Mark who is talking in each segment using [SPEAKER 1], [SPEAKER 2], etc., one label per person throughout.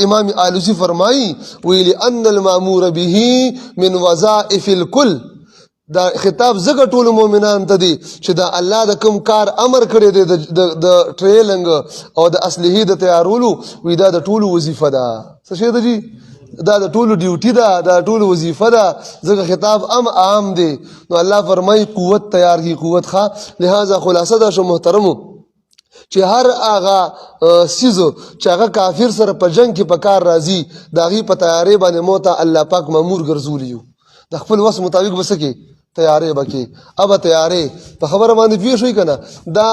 [SPEAKER 1] امام آلوسی فرمائی ویلی ان المامور به من وظائف الکل دا خطاب زګه ټول مؤمنان ته دي چې دا الله د کوم کار امر کړی دی د ټریلنګ او د اصلي د تیارولو وی دا د ټول وظیفه ده څه شي ده جی دا د ټول ډیوټي ده دا ټول وظیفه ده زګه خطاب عام دی نو الله فرمای قوت تیار کی قوت ښه لہذا خلاصه ده شو محترمو چې هر هغه سیزو چې هغه کافر سره په جنگ کې په کار راځي د هغې په تیارې باندې موته الله پاک مامور ګرځولی یو د خپل وس مطابق به څه کې تیارې به کې ابه تیارې په خبره باندې پوه شوئ که نه دا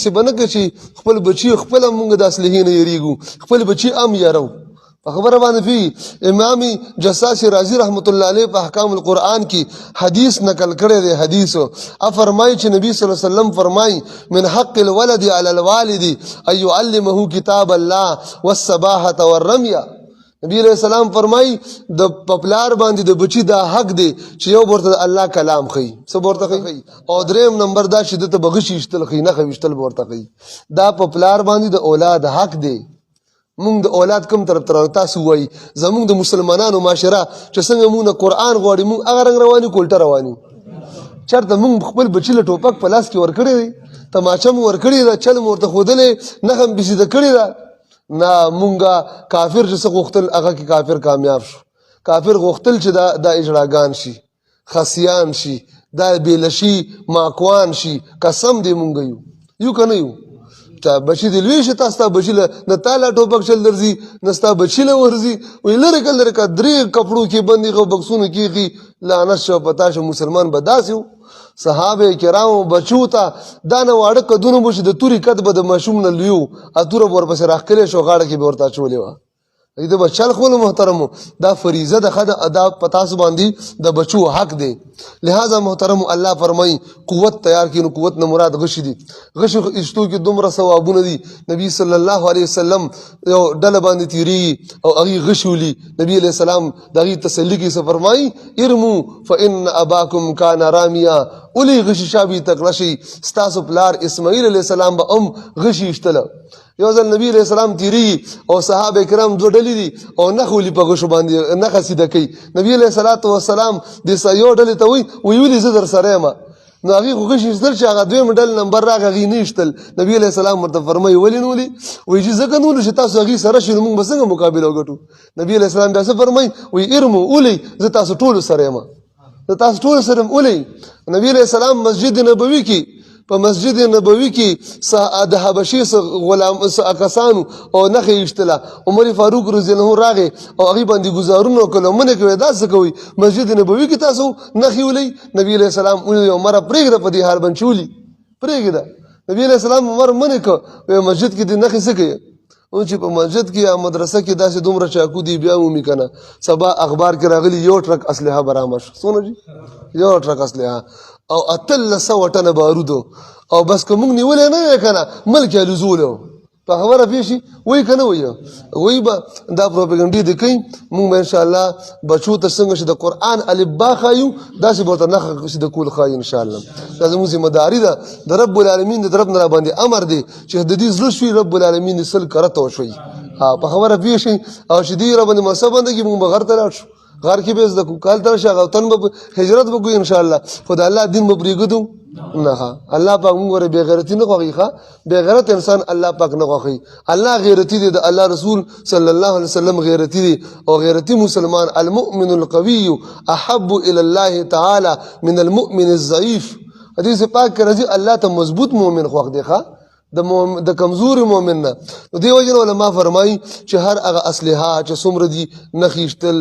[SPEAKER 1] چې به نه که چې خپل بچي خپله مونږ د اصلحې نه یېرېږو خپل بچي هم یارو په خبره باندې پوهېږي امام جساسي رازي رحمت الله علیه په احکام القرآن کې حدیث نقل کړی دی حدیث فرمایي چې نبی صلی الله علیه وسلم فرمایي من حق الولد علی الوالد ان يعلمه کتاب الله والسباحة والرميه نبی علیہ السلام فرمای د پپلار باندې د بچی دا حق دی چې یو ورته الله کلام خي څه ورته خي او دریم نمبر دا شدت بغشي اشتل خي نه خوشتل ورته خي دا پپلار باندې د اولاد حق دی مونږ د اولاد کوم طرف تر تاسو وای زمونږ د مسلمانانو معاشره چې څنګه مونږ قرآن غواړي مونږ هغه رنګ رواني کولټه رواني چرته مونږ خپل بچی له ټوپک په لاس کې ورکړی دی تماچه مو ورکړی ده چل مو ورته ښودلی نښه م بسیده کړې ده نه مونږه کافر چې څه غوښتل هغه کې کافر کامیاب شو کافر غوښتل چې دا اجراګان شي خسیان شي دا بیلشي ماکوان شي قسم دی مونږ یو که نه یو تا بچی دی لوی شي تاسو ته بچی له نه تا لا ټوپک چل درځي نه ستا بچی له ورځي وایي لرې که لرې که درې کپړو کې بندي غو بکسونو کېږي لعنت شو پتا شو مسلمان به داسې و صحابه کرامو بچو ته دا نه واړه قدونه به شي د تورې قد به د ماشوم نه لوی و توره به ورپسې راښکلې شو غاړه کې به ورته اچولې وه د بچل خپلو محترمو دا فریضه ده ښه ادا په تاسو باندې د بچو حق دی لہذا محترمو الله فرمایي قوت تیار کړي نو قوت نه مراد غشي دي غشي ایستو کې دومره ثوابونه دي نبی صلی الله علیه وسلم یو ډله باندې تیریږي او هغې غشي ولي نبی علیه السلام د هغې تسلي کې څه فرمایي ارمو فان اباکم کان رامیا ولې غشي شابې تکړه شي ستاسو پلار اسماعیل علیه السلام به هم غشي ایستله یو ځل نبی علیہ السلام تیریږي او صحابه کرام دوه ډلې دي او نښه ولي په غشو باندې نښه سیده کوي نبی علیه الصلاة والسلام د یو ډلې ته وایي ولې زه در سره یم نو هغې خو غشي ایستل چې هغه دویم ډل نمبر راغی هغې نه ایستل نبی علیه السلام ورته فرمایي ولې نه ولي وایي چې ځکه نه ولو چې تاسو هغې سره شئ نو موږ به څنګه مقابله وګټو نبی علیه السلام بیا څه فرمایي وایي ارمو ولئ زه تاسو ټولو سره یم زه تاسو ټولو سره یم ولئ نبی علیه السلام مسجد نبوي کې په مسجد نبوي کې د حبشي غلام کسانو او نښه ایستله عمر فاروق رضی الله عنه راغی او هغې باندې ګزارونه وکړل منې کوي دا څه کوئ مسجد نبوي کې تاسو نښې ولئ نبي علیه السلام ویل عمره پرېږده په دې حال باندې چې ولي پرېږده نبي علیه السلام عمر منې کړ مسجد کې دې نښې څه کوي چې په مسجد کې یا مدرسه کې داسې دومره چاکو دی بیا مومي که نه سبا اخبار کې راغلي یو ټرک اسلحه برآمد شو څونه جي یو ټرک اسلحه او 1800 ټنه بارودو او بس که موږ نیولې نه وی که نه ملک یې الوزولو په خبره پوه شي وایي که نه وایي به دا پروپګنډې دې کوي موږ به انشاءالله بچو ته څنګه چې د قرآن الف با ښایو داسې به ورته نښه چې د کول ښایي انشاءالله دا زموږ ذمهداري ده د رب العالمین د طرف نه راباندې امر دی چې د دې زړه شوي رب العالمین دې سل کرته وشوي په خبره پوه شئ او چې دې راباندې منصب بندګي موږ به غر ته لاړ شو غار کې به زده کوو کال ته راشي هغه وطن به هجرت به کوو انشاءالله خو د الله دین به پرېږدو نه الله پاک موږ ورې بېغیرتي نه خوښوي ښه بېغیرت انسان الله پاک نه خوښوي الله غیرتي دی د الله رسول صلی الله علیه وسلم غیرتي دی او غیرتي مسلمان المؤمن القوي احب الى الله تعالی من المؤمن الضعیف حدیث پاک کې راځي الله ته مضبوط مؤمن خوښ دی ښه د کمزوري مؤمن نه نو دې وجې نه علما فرمایي چې هر هغه اسلحه چې څومره دي نښې ایستل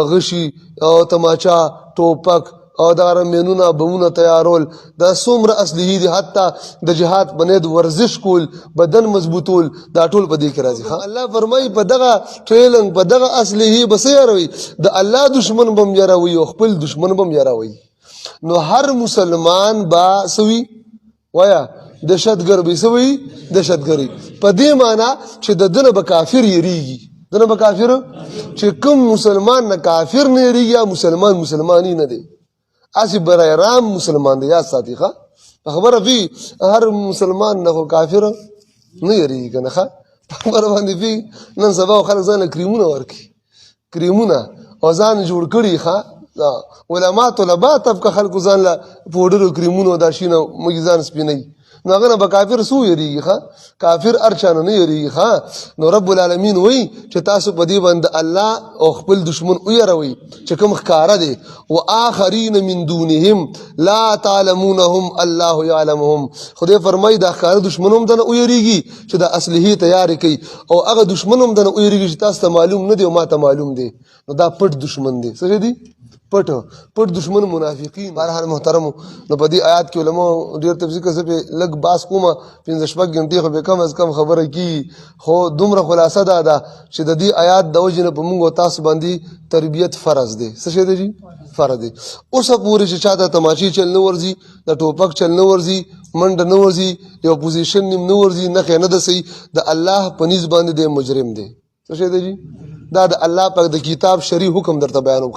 [SPEAKER 1] غشي او تماچا ټوپک او دا مینونه بمونه تیارول دا څومره اصلحې دي حتی د جهاد په نیت ورزش کول بدن مضبوطول دا ټول په دې کې راځي الله فرمایي په دغه ټریلنګ په دغه اصلحې به څه یاروي د الله دشمن به هم یاروي او خپل دشمن به هم یاروي نو هر مسلمان با سوي وایا دهشتګر به څه وایي دهشتګري په دې معنا چې د ده نه به کافر یېرېږي ده نه به کافر چې کوم مسلمان نه کافر نه یېرېږي یا مسلماني نه دی هسې برای رام مسلمان دی یاد ساتي ښه په خبره وي هر مسلمان نه خو کافر نه یېرېږي که نه ښه خبر باندې پی نن سبا خلک ځان کریمونه ورکي کریمونه او ځان جوړ کړي ښا علما طلبا طبقه خلکو ځان له پوډرو کریمونو دا شینه موږ ځان سپینوي نو هغه نه به کافر سو یریږي ښا کافر ارچانه نه یریږي ښا نو رب العالمین وایي چې تاسو په دې باندې الله او خپل دشمن ویروي چې کوم ښکاره دی واخرین من دونهم لا تعلمونهم الله یعلمهم خدای فرمایي دا ښکاره دشمن هم دنه ویریږي چې دا اصلي تیاری کوي او هغه دشمن هم دنه ویریږي چې تاسو ته معلوم نه دی او ما ته معلوم دی نو دا پټ دشمن دی څه دی پټ دشمن منافقین بهرحال محترم نو په دې آیات کې علماء ډېر تفصیل کوي په لګ باس کومه 15 غنټې خو به کم از کم خبره کی خو دومره خلاصه ده چې د دې آیات د وجنه په موږ تاسو باندې تربیت فرض دی څه شي دی فرض دی اوس پوری چې چاته تماشي چل نه ورزي د ټوپک چل نه ورزي منډ نه ورزي یو پوزیشن نیم نه ورزي نه نه د سي د الله په نس باندې د مجرم دی څه شي دی دا د الله په د کتاب شری حکم درته بیانوم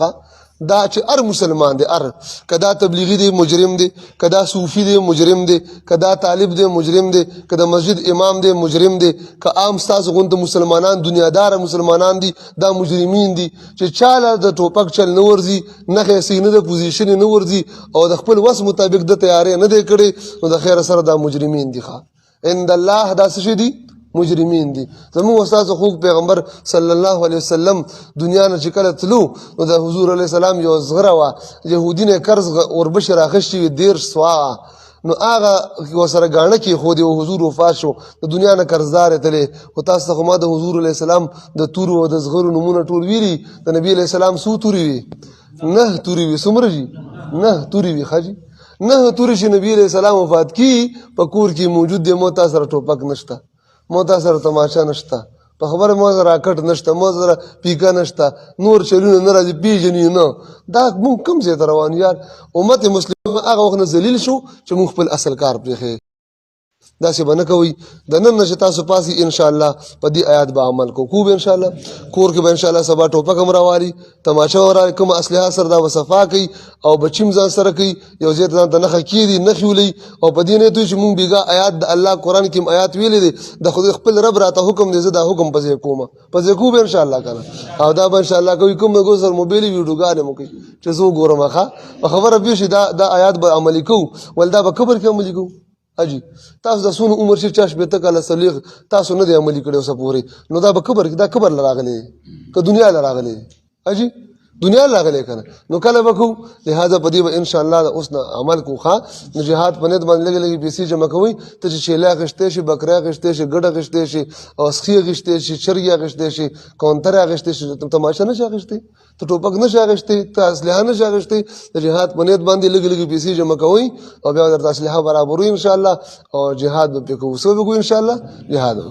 [SPEAKER 1] دا چې ار مسلمان دی ار کدا تبلیغی دی مجرم دی کدا صوفی دی مجرم دی کدا طالب دی مجرم دی کدا مسجد امام دی مجرم دی که عام تاسو غونډه مسلمانان دنیادار مسلمانان دي دا مجرمین دي چې چاله د ټوپک چل نه ورزي نه سینه د پوزیشن نه ورزي او د خپل وس مطابق د تیاری نه دی کړي نو د خیر سره دا مجرمین دي ښا ان الله دا څه دي مجرمین دي زموږ استاد خو پیغمبر صلی الله علیه وسلم دنیا نه چې کله تلو نو د حضور علیه السلام یو زغره وا يهودي نه قرض وربشر اخشي دیر سوا نو هغه وسره غاڼه کې خو د حضور وفات شو د دنیا نه قرضدار تله او تاسو خو ما د حضور علیه السلام د تور او د زغرو نمونه ټول ویلي د نبی علیه السلام سو توري وی نه توري وی سمرجي نه توري وی خاجي نه توري چې نبی علیه السلام وفات کی په کور کې موجود دی مو تاسو سره ټوپک نشته مو تاسو سره تماشا نشته په خبره مو سره راکټ نشته مو سره پیکا نشته نور چلونه نه راځي پیژنې نه دا مونږ کوم ځای ته روان یار امت مسلم هغه وخت نه ذلیل شو چې مونږ خپل اصل کار پرېښی دا څه بنه کوي د نن نشه تاسو پاسي ان شاء الله په دې آیات به عمل کو به ان شاء الله کور کې به ان شاء الله سبا ټوپک هم راوالي تماشا ورا کوم اسلحه سره دا وصفا کوي او بچیم ځان سره کوي یو ځای ته د نخ کیدی نخولي او په دې نه دوی چې مونږ بیګا آیات د الله قران کې آیات ویلې دي د خدای خپل رب راته حکم دی زه دا حکم پځې کوم پځې کو به ان شاء الله کنه او دا به ان شاء الله کوي کوم نو سر موبایل ویډیوګانې مو کوي چې زه ګورم ښه په خبره به شي دا آیات به عملي کو ولدا به قبر کې عملي کو اجي تاسو د سونو عمر شي چاش به تکاله صلیغ تاسو نه دی عملي کړو سپوري نو دا به قبر دا قبر لراغلي که دنیا لراغلي اجي دنیا لاغلې کنه نو کله وکړو لہذا پدې به ان شاء الله اوس عمل کو ښا نو جهاد پنځ باندې لګي پیسې جمع کوي ته چې شیلا غشته شي بکرا غشته شي ګډه غشته شي او سخی غشته شي چرګیا غشته شي کونتر غشته شي تماشا نه شغشته ته ټوپک نه شغشته ته اسلحه نه شغشته ته جهاد پنځ باندې لګي پیسې جمع کوي او بیا درته اسلحه برابرو ان شاء الله او جهاد به کوو سو به ان شاء الله جهاد